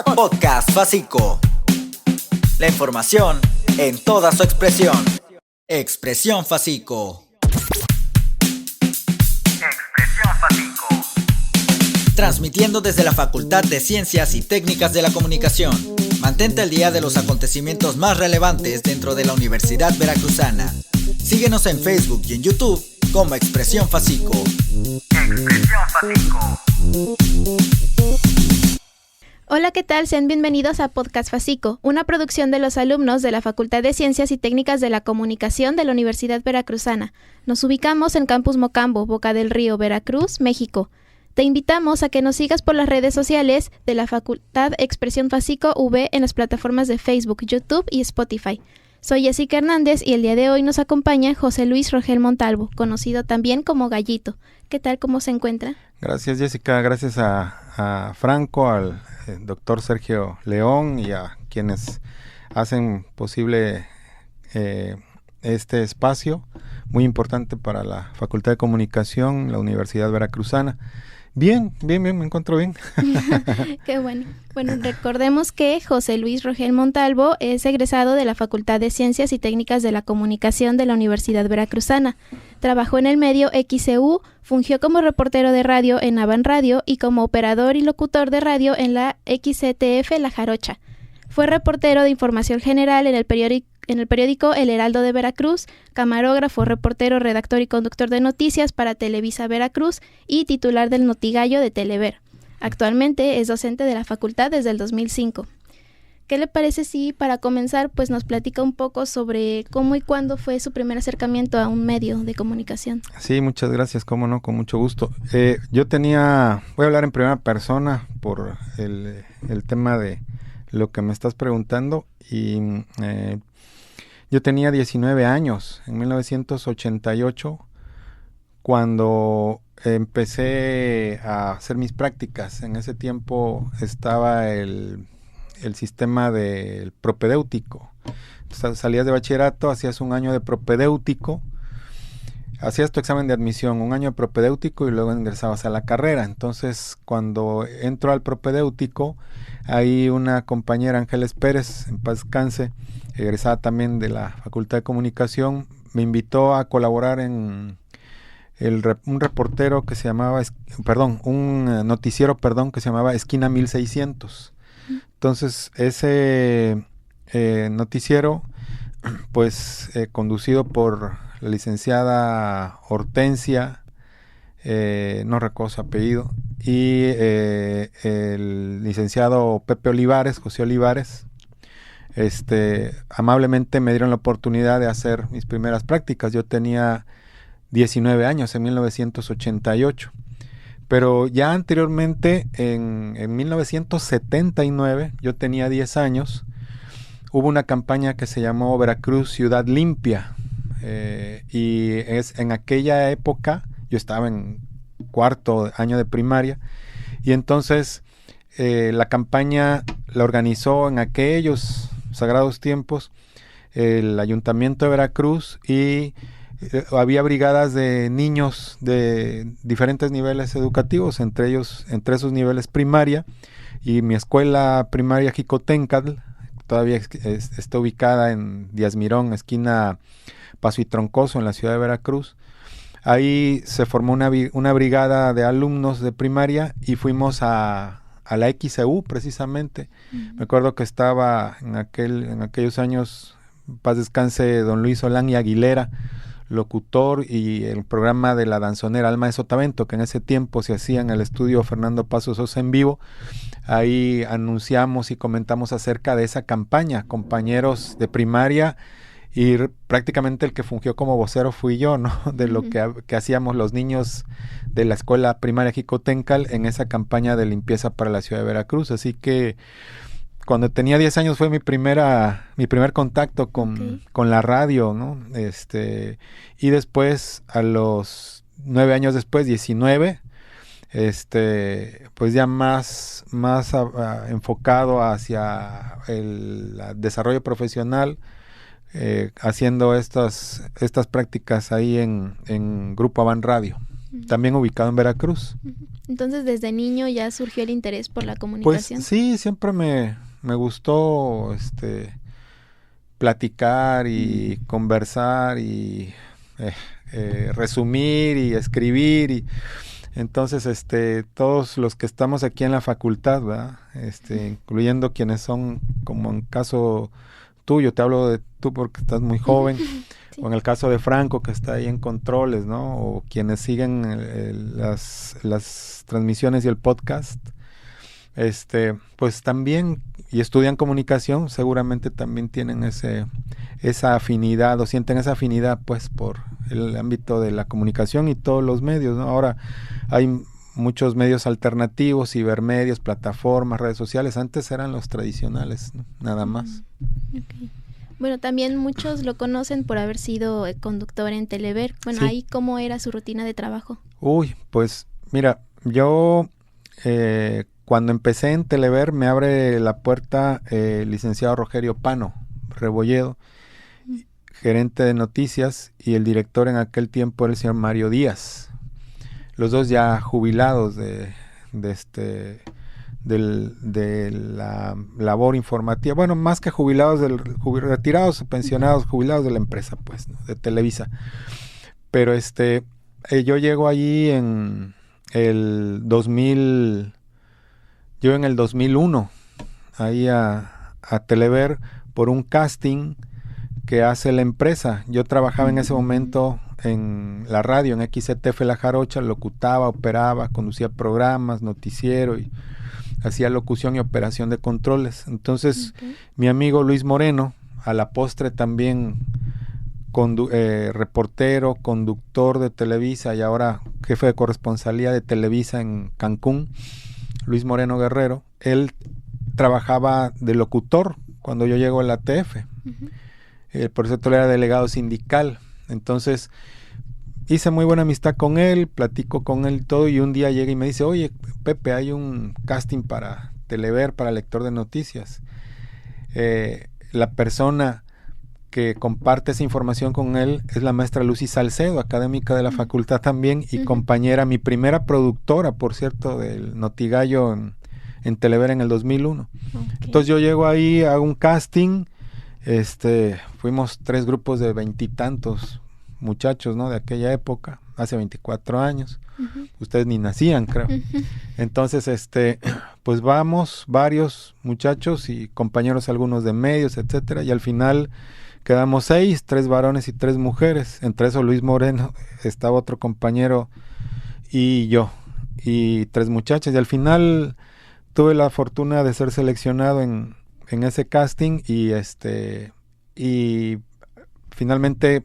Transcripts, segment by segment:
Podcast Facico. La información en toda su expresión. Expresión Facico. Expresión Facico. Transmitiendo desde la Facultad de Ciencias y Técnicas de la Comunicación. Mantente al día de los acontecimientos más relevantes dentro de la Universidad Veracruzana. Síguenos en Facebook y en YouTube como Expresión Facico. Expresión Facico. Hola, ¿qué tal? Sean bienvenidos a Podcast Facico, una producción de los alumnos de la Facultad de Ciencias y Técnicas de la Comunicación de la Universidad Veracruzana. Nos ubicamos en Campus Mocambo, Boca del Río, Veracruz, México. Te invitamos a que nos sigas por las redes sociales de la Facultad Expresión Facico V en las plataformas de Facebook, YouTube y Spotify. Soy Jessica Hernández y el día de hoy nos acompaña José Luis Rogel Montalvo, conocido también como Gallito. ¿Qué tal? ¿Cómo se encuentra? Gracias, Jessica. Gracias a Franco, al doctor Sergio León y a quienes hacen posible este espacio muy importante para la Facultad de Comunicación, la Universidad Veracruzana. Bien, me encuentro bien. Qué bueno. Bueno, recordemos que José Luis Rogel Montalvo es egresado de la Facultad de Ciencias y Técnicas de la Comunicación de la Universidad Veracruzana. Trabajó en el medio XCU, fungió como reportero de radio en Avan Radio y como operador y locutor de radio en la XCTF La Jarocha. Fue reportero de información general en el periódico El Heraldo de Veracruz, camarógrafo, reportero, redactor y conductor de noticias para Televisa Veracruz y titular del Notigallo de Telever. Actualmente es docente de la facultad desde el 2005. ¿Qué le parece si para comenzar pues nos platica un poco sobre cómo y cuándo fue su primer acercamiento a un medio de comunicación? Sí, muchas gracias, cómo no, con mucho gusto. Voy a hablar en primera persona por el tema de lo que me estás preguntando y yo tenía 19 años en 1988 cuando empecé a hacer mis prácticas. En ese tiempo estaba el sistema del propedéutico. Salías de bachillerato, hacías un año de propedéutico, hacías tu examen de admisión, un año de propedéutico y luego ingresabas a la carrera. Entonces, cuando entro al propedéutico, ahí una compañera, Ángeles Pérez, en paz descanse, egresada también de la Facultad de Comunicación, me invitó a colaborar en un reportero que se llamaba, un noticiero, que se llamaba Esquina 1600. Entonces, ese noticiero, pues, conducido por la licenciada Hortensia, no recuerdo su apellido, y el licenciado Pepe Olivares, José Olivares, amablemente me dieron la oportunidad de hacer mis primeras prácticas. Yo tenía 19 años en 1988, pero ya anteriormente, en 1979, yo tenía 10 años, hubo una campaña que se llamó Veracruz Ciudad Limpia, y en aquella época, yo estaba en cuarto año de primaria, y entonces la campaña la organizó en aquellos sagrados tiempos el Ayuntamiento de Veracruz y había brigadas de niños de diferentes niveles educativos, entre esos niveles primaria, y mi escuela primaria Jicotencatl todavía está ubicada en Díaz Mirón, esquina Paso y Troncoso, en la ciudad de Veracruz. Ahí se formó una brigada de alumnos de primaria y fuimos a la XCU precisamente. Me acuerdo que estaba en aquellos años, paz descanse, don Luis Solán y Aguilera, locutor, y el programa de la danzonera Alma de Sotavento, que en ese tiempo se hacía en el estudio Fernando Paso Sosa en vivo. Ahí anunciamos y comentamos acerca de esa campaña, compañeros de primaria, y prácticamente el que fungió como vocero fui yo, ¿no? De lo que hacíamos los niños de la escuela primaria Jicotencal en esa campaña de limpieza para la ciudad de Veracruz. Así que cuando tenía 10 años fue mi primer contacto con la radio, ¿no? Y después, a los 9 años después, 19, pues ya más enfocado hacia el desarrollo profesional, haciendo estas prácticas ahí en Grupo Avan Radio, también ubicado en Veracruz. Entonces, desde niño ya surgió el interés por la Pues comunicación. sí, siempre me gustó platicar y conversar y resumir y escribir y entonces todos los que estamos aquí en la facultad, ¿verdad? Incluyendo quienes son, como en caso tuyo, te hablo de tú porque estás muy joven, Sí. o en el caso de Franco que está ahí en controles, ¿no? O quienes siguen las transmisiones y el podcast, pues también, y estudian comunicación, seguramente también tienen esa afinidad, o sienten esa afinidad, pues, por el ámbito de la comunicación y todos los medios, ¿no? Ahora hay muchos medios alternativos, cibermedios, plataformas, redes sociales. Antes eran los tradicionales, ¿no? Nada más. Okay. Bueno, también muchos lo conocen por haber sido conductor en Telever. Bueno, Sí. ahí, ¿cómo era su rutina de trabajo? Uy, pues mira, yo cuando empecé en Telever me abre la puerta el licenciado Rogelio Pano Rebolledo, gerente de noticias, y el director en aquel tiempo era el señor Mario Díaz. Los dos ya jubilados de la labor informativa, bueno, más que jubilados, retirados, pensionados, jubilados de la empresa, pues, ¿no? De Televisa. Pero yo llego allí en el 2000, yo en el 2001, ahí a Telever por un casting que hace la empresa. Yo trabajaba en ese momento en la radio, en XETF La Jarocha, locutaba, operaba, conducía programas, noticiero y hacía locución y operación de controles. Entonces, mi amigo Luis Moreno, a la postre también reportero, conductor de Televisa y ahora jefe de corresponsalía de Televisa en Cancún, Luis Moreno Guerrero, él trabajaba de locutor cuando yo llego a la TF. Por eso él era delegado sindical. Entonces hice muy buena amistad con él, platico con él todo, y un día llega y me dice: oye, Pepe, hay un casting para Telever, para lector de noticias. La persona que comparte esa información con él es la maestra Lucy Salcedo, académica de la facultad también, y compañera, mi primera productora, por cierto, del Notigallo en Telever en el 2001. Entonces yo llego ahí, hago un casting, fuimos 3 grupos de 20 y tantos muchachos, ¿no? De aquella época, hace 24 años. Ustedes ni nacían, creo. Entonces, pues vamos varios muchachos y compañeros, algunos de medios, etcétera, y al final quedamos 6, 3 varones y 3 mujeres. Entre eso Luis Moreno, estaba otro compañero y yo, y 3 muchachas, y al final tuve la fortuna de ser seleccionado en ese casting, y finalmente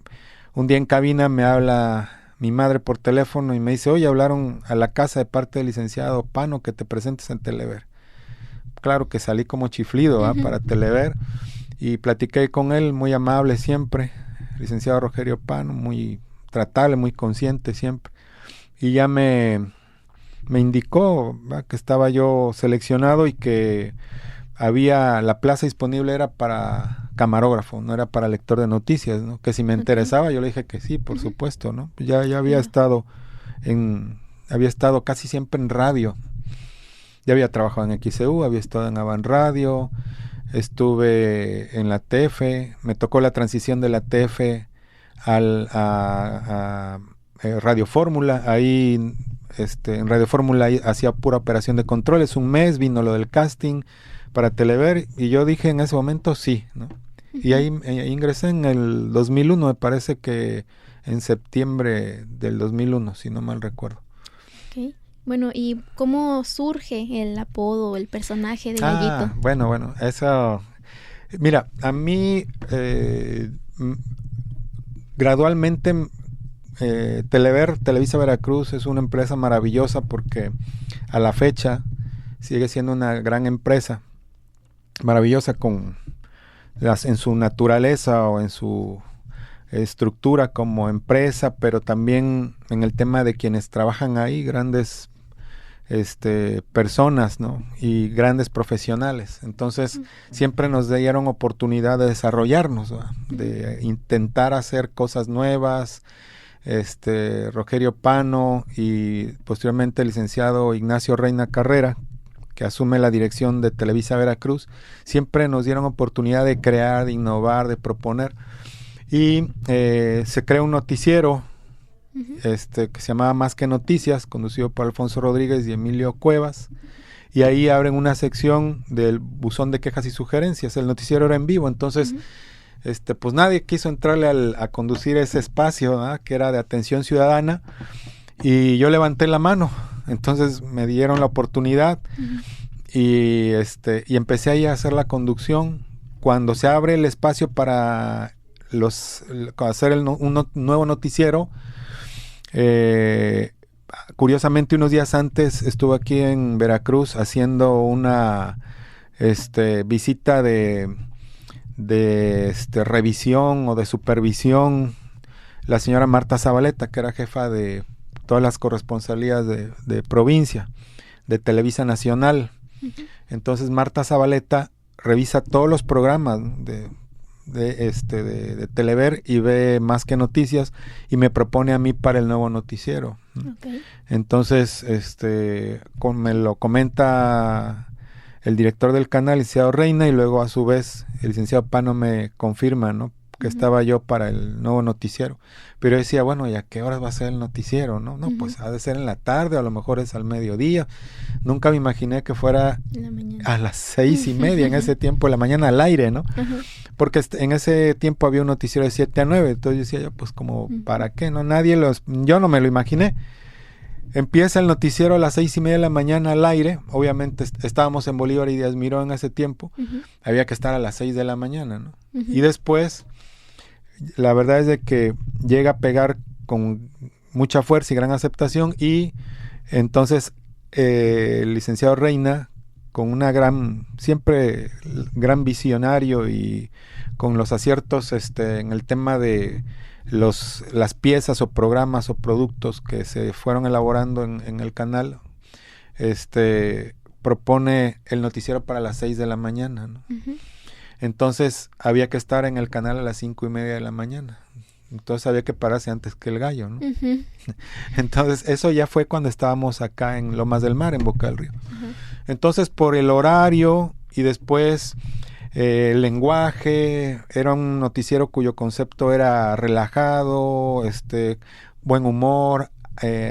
un día en cabina me habla mi madre por teléfono y me dice: oye, hablaron a la casa de parte del licenciado Pano que te presentes en Telever. Claro que salí como chiflido para Telever, y platiqué con él, muy amable siempre, licenciado Rogelio Pano, muy tratable, muy consciente siempre, y ya me indicó, ¿verdad?, que estaba yo seleccionado y que la plaza disponible era para camarógrafo, no era para lector de noticias, ¿no? Que si me interesaba, yo le dije que sí, por supuesto, ¿no? Ya había estado casi siempre en radio. Ya había trabajado en XEU, había estado en Avan Radio, estuve en la TF, me tocó la transición de la TF a Radio Fórmula. Ahí en Radio Fórmula hacía pura operación de controles. Un mes vino lo del casting para Telever y yo dije en ese momento sí, ¿no? Y ahí ingresé en el 2001, me parece que en septiembre del 2001, si no mal recuerdo. Okay. Bueno, ¿y cómo surge el apodo, el personaje de Gallito? Bueno, eso... Mira, a mí gradualmente Telever, Televisa Veracruz, es una empresa maravillosa porque a la fecha sigue siendo una gran empresa, maravillosa en su naturaleza o en su estructura como empresa, pero también en el tema de quienes trabajan ahí, grandes personas, ¿no? Y grandes profesionales. Entonces siempre nos dieron oportunidad de desarrollarnos, ¿no? De intentar hacer cosas nuevas, Rogerio Pano y posteriormente el licenciado Ignacio Reina Carrera, que asume la dirección de Televisa Veracruz, siempre nos dieron oportunidad de crear, de innovar, de proponer. Y se crea un noticiero que se llamaba Más que Noticias, conducido por Alfonso Rodríguez y Emilio Cuevas. Y ahí abren una sección del buzón de quejas y sugerencias. El noticiero era en vivo, entonces pues nadie quiso entrarle a conducir ese espacio, ¿verdad?, que era de atención ciudadana, y yo levanté la mano. Entonces me dieron la oportunidad y empecé ahí a hacer la conducción. Cuando se abre el espacio para hacer un nuevo noticiero, curiosamente unos días antes estuve aquí en Veracruz haciendo una visita de revisión o de supervisión, la señora Marta Zabaleta, que era jefa de todas las corresponsalías de provincia de Televisa Nacional. Entonces Marta Zabaleta revisa todos los programas de Telever y ve Más que Noticias y me propone a mí para el nuevo noticiero. Okay. Entonces me lo comenta el director del canal, el licenciado Reina, y luego a su vez el licenciado Pano me confirma, ¿no?, que estaba yo para el nuevo noticiero. Pero yo decía, bueno, ¿y a qué horas va a ser el noticiero? No, pues ha de ser en la tarde, o a lo mejor es al mediodía. Nunca me imaginé que fuera a las 6:30 en ese tiempo de la mañana al aire, ¿no? Porque en ese tiempo había un noticiero de 7 a 9, entonces yo decía yo, pues como, ¿para qué? No, yo no me lo imaginé. Empieza el noticiero a las 6:30 de la mañana al aire. Obviamente estábamos en Bolívar y Díaz Miró en ese tiempo. Había que estar a las 6 de la mañana, ¿no? Y después, la verdad es de que llega a pegar con mucha fuerza y gran aceptación, y entonces el licenciado Reina, con siempre gran visionario y con los aciertos en el tema de las piezas o programas o productos que se fueron elaborando en el canal, propone el noticiero para las 6 de la mañana, ¿no? Entonces había que estar en el canal a las 5:30 de la mañana. Entonces había que pararse antes que el gallo, ¿no? Entonces eso ya fue cuando estábamos acá en Lomas del Mar, en Boca del Río. Entonces, por el horario y después el lenguaje, era un noticiero cuyo concepto era relajado, buen humor,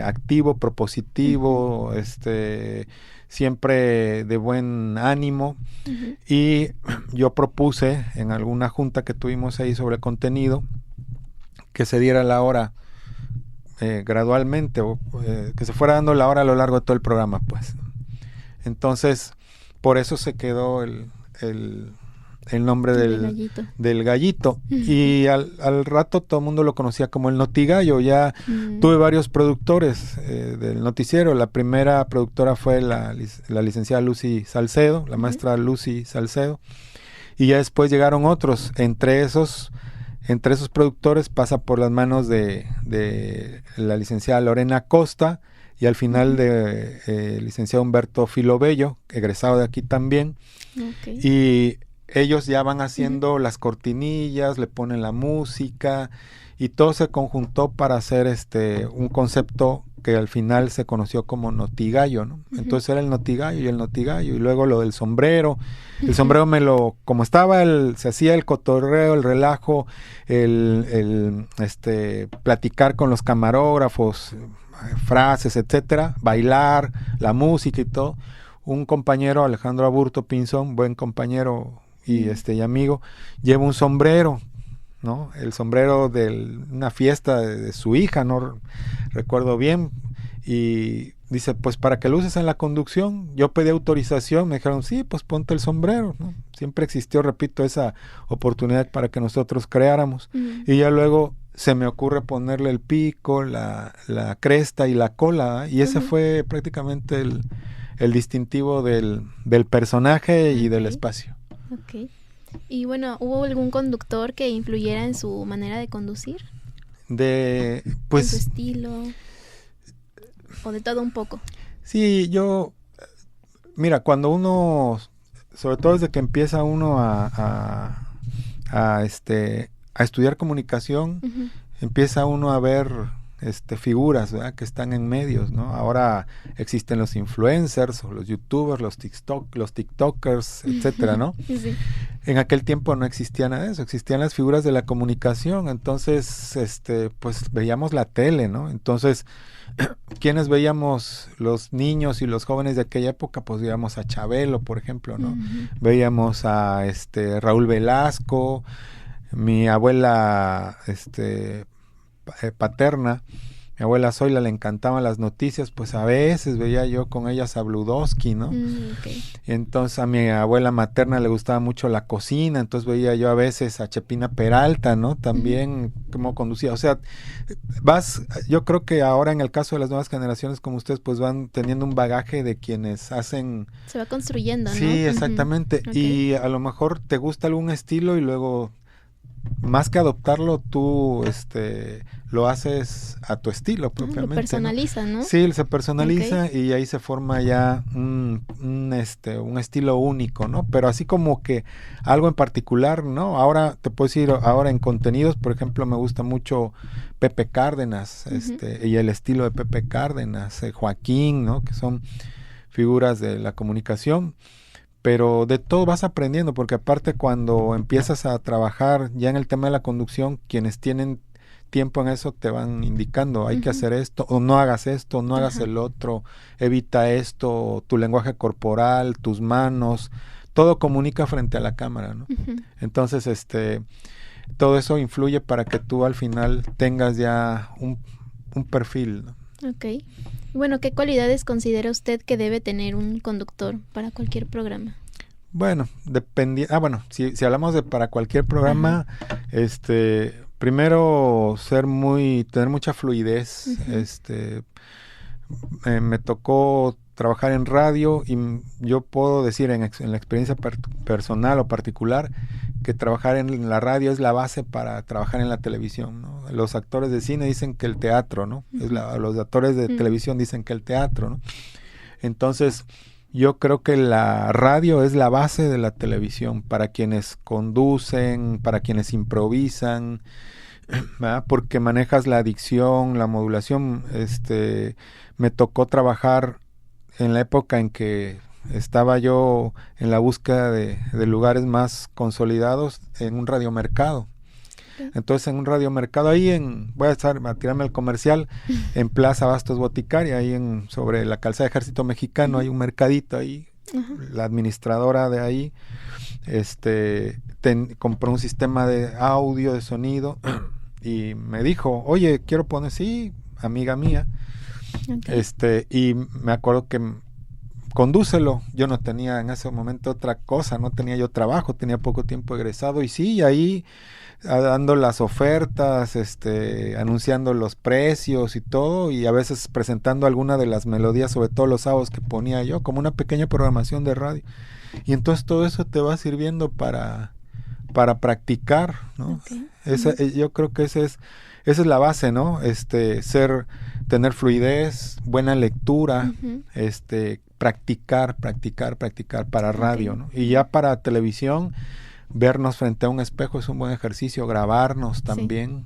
activo, propositivo, siempre de buen ánimo. Y yo propuse en alguna junta que tuvimos ahí sobre contenido que se diera la hora gradualmente, que se fuera dando la hora a lo largo de todo el programa, pues. Entonces, por eso se quedó el nombre del gallito. Y al rato todo el mundo lo conocía como el Notigallo. Ya tuve varios productores del noticiero. La primera productora fue la licenciada Lucy Salcedo, la maestra Lucy Salcedo, y ya después llegaron otros. Entre esos productores pasa por las manos de la licenciada Lorena Costa, y al final de licenciado Humberto Filobello, egresado de aquí también. Y ellos ya van haciendo las cortinillas, le ponen la música, y todo se conjuntó para hacer un concepto que al final se conoció como Notigallo, ¿no? Entonces era el Notigallo, y luego lo del sombrero. El sombrero como estaba, se hacía el cotorreo, el relajo, el platicar con los camarógrafos, frases, etcétera, bailar, la música y todo. Un compañero, Alejandro Aburto Pinzón, buen compañero y amigo, lleva un sombrero, ¿no? El sombrero de una fiesta de su hija, no recuerdo bien, y dice, pues para que lo uses en la conducción. Yo pedí autorización, me dijeron, sí, pues ponte el sombrero, ¿no? Siempre existió, repito, esa oportunidad para que nosotros creáramos. Y ya luego se me ocurre ponerle el pico, la cresta y la cola, y ese fue prácticamente el distintivo del personaje y del espacio. Ok. Y bueno, ¿hubo algún conductor que influyera en su manera de conducir? ¿En su estilo? ¿O de todo un poco? Sí, mira, cuando uno, sobre todo desde que empieza uno a estudiar comunicación, empieza uno a ver figuras, ¿verdad?, que están en medios, ¿no? Ahora existen los influencers o los youtubers, los tiktokers, etcétera, ¿no? Sí. En aquel tiempo no existía nada de eso, existían las figuras de la comunicación. Entonces, pues veíamos la tele, ¿no? Entonces, ¿quiénes veíamos los niños y los jóvenes de aquella época? Pues veíamos a Chabelo, por ejemplo, ¿no? Uh-huh. Veíamos a Raúl Velasco, mi abuela paterna, mi abuela Zoila, le encantaban las noticias, pues a veces veía yo con ella a Bludowski, ¿no? Okay. Entonces a mi abuela materna le gustaba mucho la cocina, entonces veía yo a veces a Chepina Peralta, ¿no? También cómo conducía, o sea, yo creo que ahora en el caso de las nuevas generaciones como ustedes, pues van teniendo un bagaje de quienes hacen... Se va construyendo, ¿no? Sí, exactamente, Okay. Y a lo mejor te gusta algún estilo y luego... más que adoptarlo, tú lo haces a tu estilo propiamente. Lo personaliza, ¿no? Sí, se personaliza, okay. Y ahí se forma ya un estilo único, ¿no? Pero así como que algo en particular, ¿no? Ahora te puedo decir, ahora en contenidos, por ejemplo, me gusta mucho Pepe Cárdenas, y el estilo de Pepe Cárdenas, Joaquín, ¿no? Que son figuras de la comunicación. Pero de todo vas aprendiendo, porque aparte cuando empiezas a trabajar ya en el tema de la conducción, quienes tienen tiempo en eso te van indicando, hay que hacer esto, o no hagas esto, no hagas el otro, evita esto, tu lenguaje corporal, tus manos, todo comunica frente a la cámara, ¿no? Entonces, todo eso influye para que tú al final tengas ya un perfil, ¿no? Ok. Bueno, ¿qué cualidades considera usted que debe tener un conductor para cualquier programa? Bueno, si hablamos de para cualquier programa, primero tener mucha fluidez. Me tocó trabajar en radio y yo puedo decir en la experiencia personal o particular que trabajar en la radio es la base para trabajar en la televisión, ¿no? Los actores de cine dicen que el teatro, ¿no? Los actores de televisión dicen que el teatro, ¿no? Entonces, yo creo que la radio es la base de la televisión para quienes conducen, para quienes improvisan, ¿verdad? Porque manejas la dicción, la modulación. Me tocó trabajar en la época en que estaba yo en la búsqueda de lugares más consolidados en un radiomercado. Entonces en un radiomercado ahí voy a tirarme al comercial, en Plaza Bastos Boticaria, ahí sobre la calzada de Ejército Mexicano, hay un mercadito ahí. La administradora de ahí compró un sistema de audio, de sonido, y me dijo, oye, quiero poner, sí, amiga mía. Y me acuerdo que condúcelo. Yo no tenía en ese momento otra cosa, no tenía yo trabajo, tenía poco tiempo egresado, y sí, ahí dando las ofertas, anunciando los precios y todo, y a veces presentando alguna de las melodías, sobre todo los sábados que ponía yo, como una pequeña programación de radio. Y entonces todo eso te va sirviendo para practicar, ¿no? Yo creo que esa es la base, ¿no? Tener fluidez, buena lectura, practicar para radio, ¿no? Y ya para televisión, vernos frente a un espejo es un buen ejercicio, grabarnos también.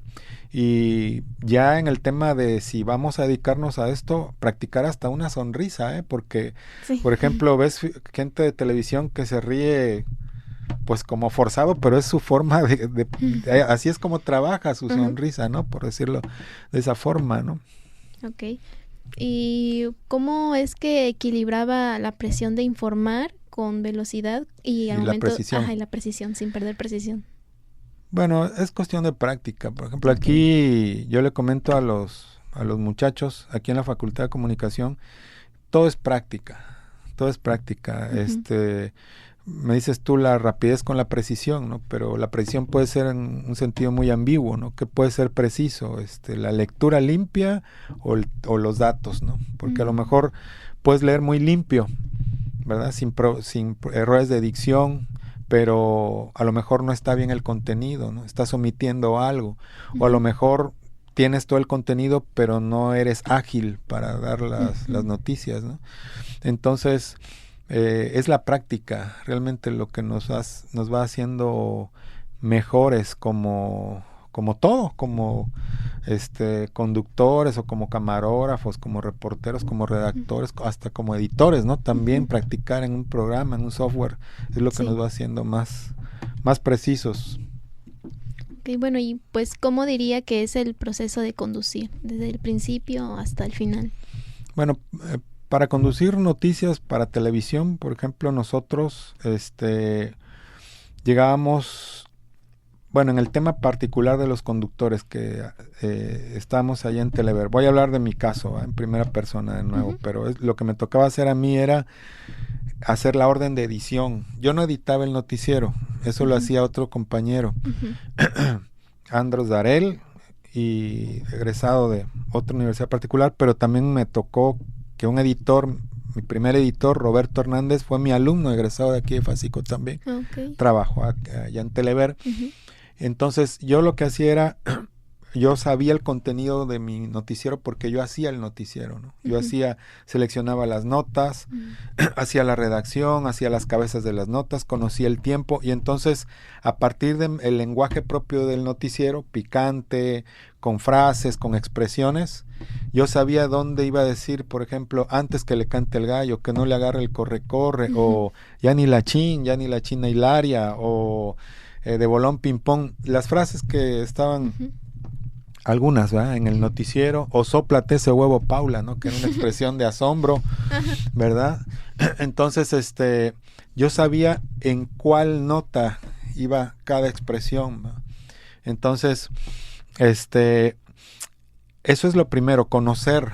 Y ya en el tema de si vamos a dedicarnos a esto, practicar hasta una sonrisa, porque, por ejemplo, ves gente de televisión que se ríe pues como forzado, pero es su forma así es como trabaja su sonrisa, ¿no? Por decirlo de esa forma, ¿no? Ok. ¿Y cómo es que equilibraba la presión de informar con velocidad y al momento, y la precisión, sin perder precisión? Bueno, es cuestión de práctica. Por ejemplo, aquí yo le comento a los muchachos aquí en la Facultad de Comunicación, todo es práctica. Me dices tú la rapidez con la precisión, ¿no? Pero la precisión puede ser en un sentido muy ambiguo, ¿no? Que puede ser preciso, la lectura limpia o los datos, ¿no? Porque a lo mejor puedes leer muy limpio, ¿verdad? Sin errores de dicción, pero a lo mejor no está bien el contenido, ¿no? Estás omitiendo algo, o a lo mejor tienes todo el contenido, pero no eres ágil para dar las noticias, ¿no? Entonces, es la práctica realmente lo que nos va haciendo mejores como como todo, como conductores o como camarógrafos, como reporteros, como redactores, hasta como editores, ¿no? También practicar en un programa, en un software, es lo que nos va haciendo más precisos. Okay, bueno, y pues, ¿cómo diría que es el proceso de conducir, desde el principio hasta el final? Bueno, para conducir noticias para televisión, por ejemplo, nosotros llegábamos, bueno, en el tema particular de los conductores que estamos allá en Telever, voy a hablar de mi caso, en primera persona de nuevo, pero lo que me tocaba hacer a mí era hacer la orden de edición. Yo no editaba el noticiero, eso lo hacía otro compañero, Andros Darel, y egresado de otra universidad particular, pero también me tocó que un editor, mi primer editor, Roberto Hernández, fue mi alumno, egresado de aquí de Fasico también. Trabajó allá en Telever. Entonces yo lo que hacía era, yo sabía el contenido de mi noticiero porque yo hacía el noticiero, ¿no? Yo seleccionaba las notas, hacía la redacción, hacía las cabezas de las notas, conocía el tiempo, y entonces a partir del lenguaje propio del noticiero, picante, con frases, con expresiones, yo sabía dónde iba a decir, por ejemplo, antes que le cante el gallo, que no le agarre el corre-corre, o ya ni la china Hilaria, o de bolón ping-pong, las frases que estaban... algunas, ¿verdad? En el noticiero, o sóplate ese huevo, Paula, ¿no? Que era una expresión de asombro, ¿verdad? Entonces, yo sabía en cuál nota iba cada expresión, ¿no? Entonces, eso es lo primero, conocer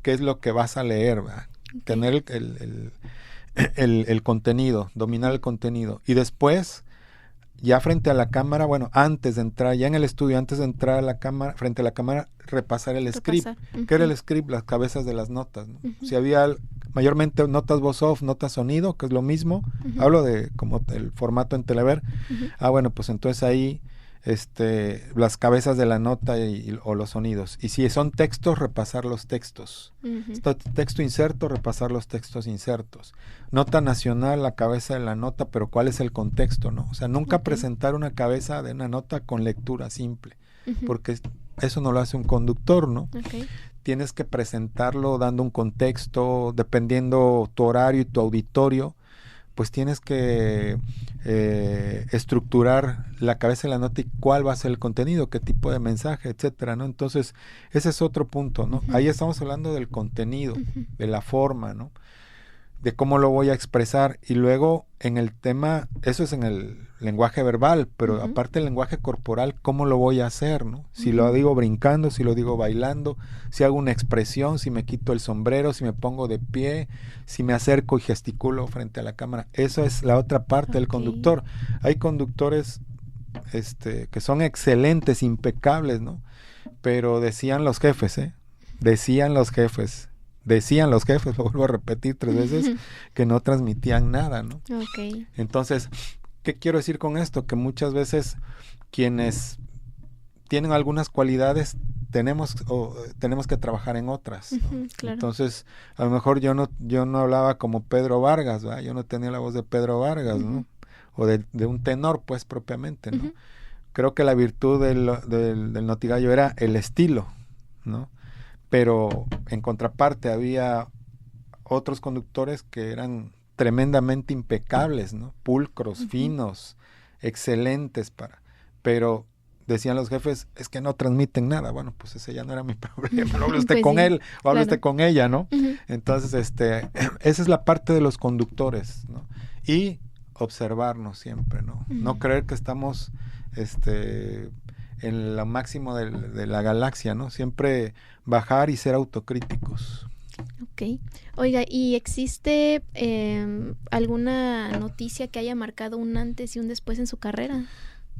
qué es lo que vas a leer, ¿verdad? Tener el contenido, dominar el contenido, y después... ya frente a la cámara, bueno, antes de entrar, ya en el estudio, antes de entrar a la cámara, frente a la cámara, repasar el script. ¿Qué era el script? Las cabezas de las notas, ¿no? Si había mayormente notas voz off, notas sonido, que es lo mismo, hablo de como el formato en Telever. Bueno, pues entonces ahí las cabezas de la nota o los sonidos. Y si son textos, repasar los textos. Texto inserto, repasar los textos insertos. Nota nacional, la cabeza de la nota, pero ¿cuál es el contexto, no? O sea, nunca presentar una cabeza de una nota con lectura simple, porque eso no lo hace un conductor, ¿no? Tienes que presentarlo dando un contexto, dependiendo tu horario y tu auditorio, pues tienes que estructurar la cabeza de la nota y cuál va a ser el contenido, qué tipo de mensaje, etcétera, ¿no? Entonces, ese es otro punto, ¿no? Ahí estamos hablando del contenido, de la forma, ¿no? De cómo lo voy a expresar, y luego en el tema, eso es en el lenguaje verbal, pero aparte el lenguaje corporal, cómo lo voy a hacer, ¿no? Si lo digo brincando, si lo digo bailando, si hago una expresión, si me quito el sombrero, si me pongo de pie, si me acerco y gesticulo frente a la cámara. Eso es la otra parte del conductor. Hay conductores que son excelentes, impecables, ¿no? Pero decían los jefes, lo vuelvo a repetir 3 veces, que no transmitían nada, ¿no? Entonces, ¿qué quiero decir con esto? Que muchas veces quienes tienen algunas cualidades tenemos que trabajar en otras, ¿no? Entonces, a lo mejor yo no hablaba como Pedro Vargas, ¿verdad? Yo no tenía la voz de Pedro Vargas, ¿no? O de un tenor, pues, propiamente, ¿no? Creo que la virtud del Notigallo era el estilo, ¿no? Pero en contraparte había otros conductores que eran tremendamente impecables, ¿no? Pulcros, finos, excelentes pero decían los jefes, es que no transmiten nada. Bueno, pues ese ya no era mi problema, no hable usted con él o hable usted con ella, ¿no? Entonces, esa es la parte de los conductores, ¿no? Y observarnos siempre, ¿no? No creer que estamos en lo máximo de la galaxia, ¿no? Siempre bajar y ser autocríticos. Oiga, ¿y existe alguna noticia que haya marcado un antes y un después en su carrera?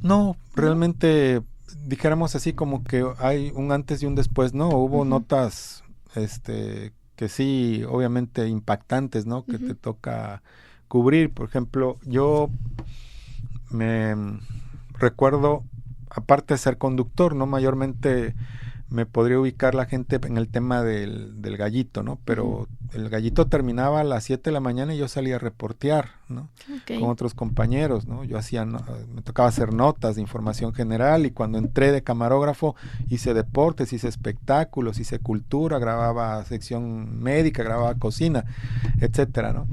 No, realmente dijéramos así como que hay un antes y un después, ¿no? Hubo notas que sí, obviamente impactantes, ¿no? Que te toca cubrir. Por ejemplo, yo me recuerdo, aparte de ser conductor, ¿no? Mayormente me podría ubicar la gente en el tema del gallito, ¿no? Pero el gallito terminaba a las 7 de la mañana y yo salía a reportear, ¿no? Con otros compañeros, ¿no? Yo me tocaba hacer notas de información general, y cuando entré de camarógrafo hice deportes, hice espectáculos, hice cultura, grababa sección médica, grababa cocina, etcétera, ¿no?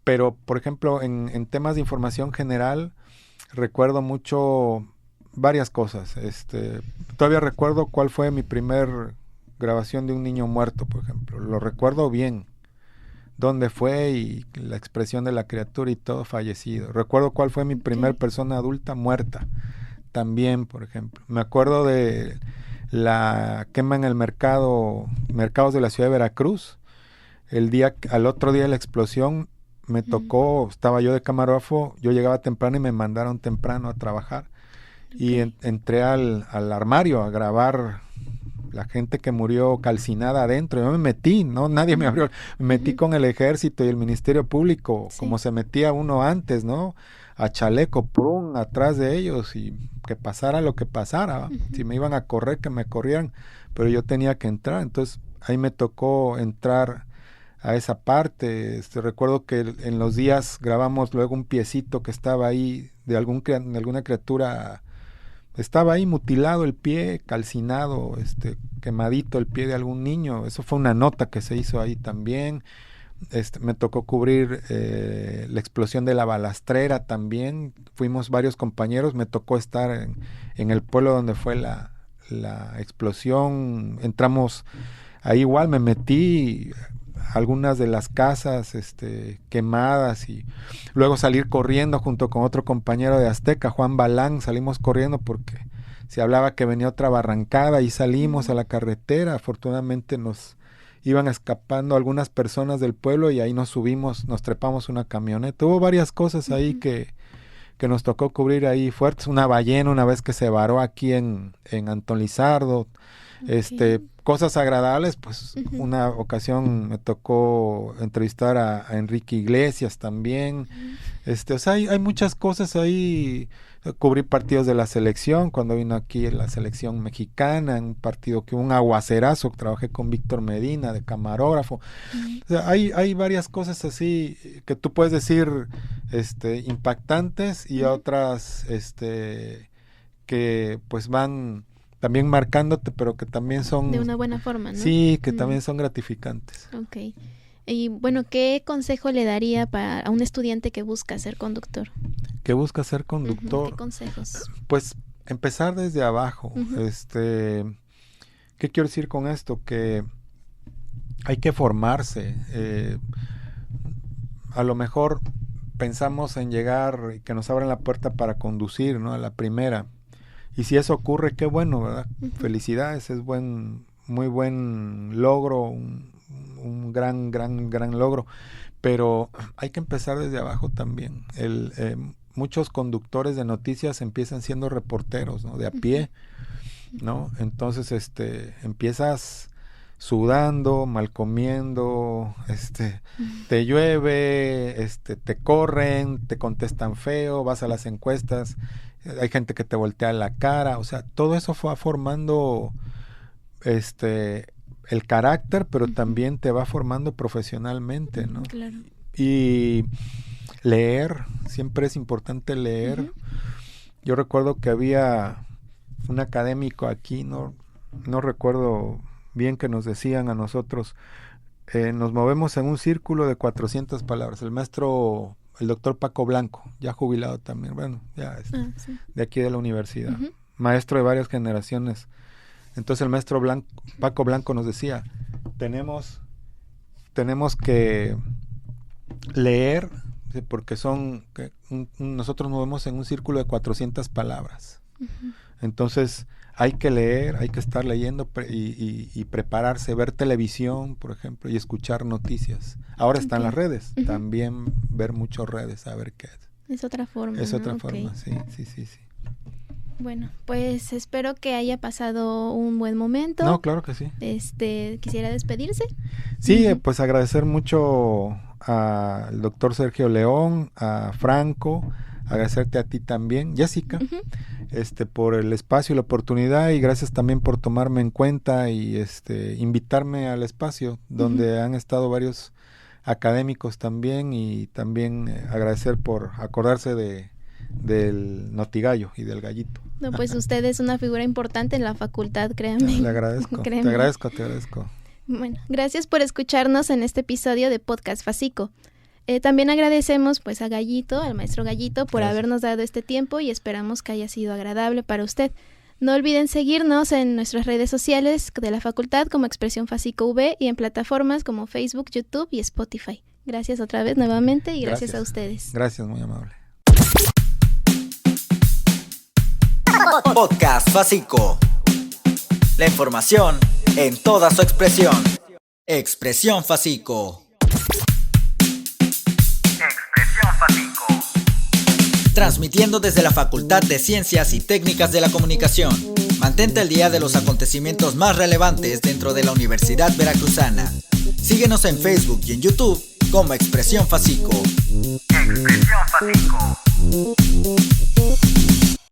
Pero, por ejemplo, en temas de información general, recuerdo mucho varias cosas. Todavía recuerdo cuál fue mi primer grabación de un niño muerto, por ejemplo. Lo recuerdo bien. Dónde fue y la expresión de la criatura y todo fallecido. Recuerdo cuál fue mi primer persona adulta muerta. También, por ejemplo. Me acuerdo de la quema en el mercados de la ciudad de Veracruz. Al otro día de la explosión, me tocó, estaba yo de camarógrafo, yo llegaba temprano y me mandaron temprano a trabajar. Y entré al armario a grabar la gente que murió calcinada adentro. Yo me metí, ¿no? Nadie me abrió. Me metí con el ejército y el Ministerio Público, como se metía uno antes, ¿no? A chaleco, ¡prum!, atrás de ellos, y que pasara lo que pasara. Si me iban a correr, que me corrieran, pero yo tenía que entrar. Entonces ahí me tocó entrar a esa parte. Recuerdo que en los días grabamos luego un piecito que estaba ahí de alguna criatura. Estaba ahí mutilado el pie, calcinado, quemadito el pie de algún niño. Eso fue una nota que se hizo ahí también. Me tocó cubrir la explosión de la balastrera también. Fuimos varios compañeros. Me tocó estar en el pueblo donde fue la explosión. Entramos ahí igual, me metí algunas de las casas quemadas, y luego salir corriendo junto con otro compañero de Azteca, Juan Balán. Salimos corriendo porque se hablaba que venía otra barrancada, y salimos a la carretera. Afortunadamente nos iban escapando algunas personas del pueblo y ahí nos subimos, nos trepamos una camioneta. Hubo varias cosas ahí que nos tocó cubrir ahí fuertes. Una ballena una vez que se varó aquí en Antón Lizardo. Cosas agradables, pues una ocasión me tocó entrevistar a Enrique Iglesias también. O sea, hay muchas cosas ahí. Cubrí partidos de la selección, cuando vino aquí la selección mexicana, en un partido que hubo un aguacerazo, trabajé con Víctor Medina de camarógrafo. O sea, hay varias cosas así que tú puedes decir impactantes, y otras que pues van también marcándote, pero que también son de una buena forma, ¿no? Sí, que también son gratificantes. Okay. Y bueno, ¿qué consejo le daría a un estudiante que busca ser conductor? ¿Que busca ser conductor? ¿Qué consejos? Pues empezar desde abajo. ¿Qué quiero decir con esto? Que hay que formarse. A lo mejor pensamos en llegar y que nos abran la puerta para conducir, ¿no? A la primera. Y si eso ocurre, qué bueno, ¿verdad? Felicidades, es muy buen logro, un gran logro. Pero hay que empezar desde abajo también. Muchos conductores de noticias empiezan siendo reporteros, ¿no? De a pie, ¿no? Entonces, empiezas sudando, mal comiendo, te llueve, te corren, te contestan feo, vas a las encuestas, hay gente que te voltea la cara. O sea, todo eso fue formando el carácter, pero también te va formando profesionalmente, ¿no? Claro. Y leer, siempre es importante leer. Yo recuerdo que había un académico aquí, no recuerdo bien, que nos decían a nosotros, nos movemos en un círculo de 400 palabras. El doctor Paco Blanco, ya jubilado también, bueno, ya de aquí de la universidad, maestro de varias generaciones. Entonces el maestro Paco Blanco nos decía, tenemos que leer, porque nosotros nos movemos en un círculo de 400 palabras. Entonces hay que leer, hay que estar leyendo y prepararse, ver televisión, por ejemplo, y escuchar noticias. Ahora están las redes, también ver muchas redes, a ver qué es. Es otra forma. Es otra forma, sí. Bueno, pues espero que haya pasado un buen momento. No, claro que sí. ¿Quisiera despedirse? Sí, pues agradecer mucho al doctor Sergio León, a Franco, agradecerte a ti también, Jessica. por el espacio y la oportunidad, y gracias también por tomarme en cuenta y invitarme al espacio donde han estado varios académicos también, y también agradecer por acordarse del Notigallo y del Gallito. No, pues usted es una figura importante en la facultad, créanme. Le agradezco, créanme. te agradezco. Bueno, gracias por escucharnos en este episodio de Podcast Facico. También agradecemos pues a Gallito, al maestro Gallito, por habernos dado este tiempo, y esperamos que haya sido agradable para usted. No olviden seguirnos en nuestras redes sociales de la facultad como Expresión Facico V, y en plataformas como Facebook, YouTube y Spotify. Gracias otra vez nuevamente, y gracias a ustedes. Gracias, muy amable. Podcast Facico. La información en toda su expresión. Expresión Facico. Transmitiendo desde la Facultad de Ciencias y Técnicas de la Comunicación. Mantente al día de los acontecimientos más relevantes dentro de la Universidad Veracruzana. Síguenos en Facebook y en YouTube como Expresión Facico. Expresión Facico.